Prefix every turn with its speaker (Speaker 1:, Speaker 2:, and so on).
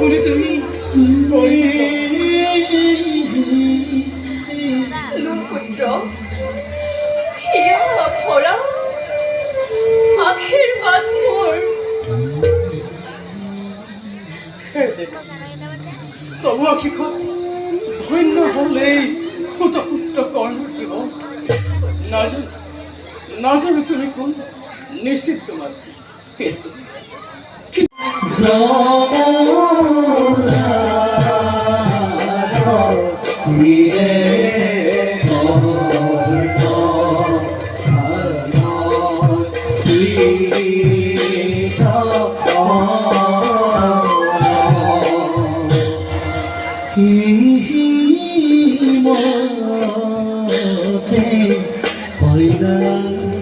Speaker 1: বলে তুমি
Speaker 2: লুপুত্র হিয়া ভরা আখের বাঁধর
Speaker 1: তবু আখিখত ধন্য হলেই ক্ষুতপুত্র কর্ণ জীবন না জানো তুমি কোন নিষিদ্ধ মাত্র কিন্তু
Speaker 3: Hi,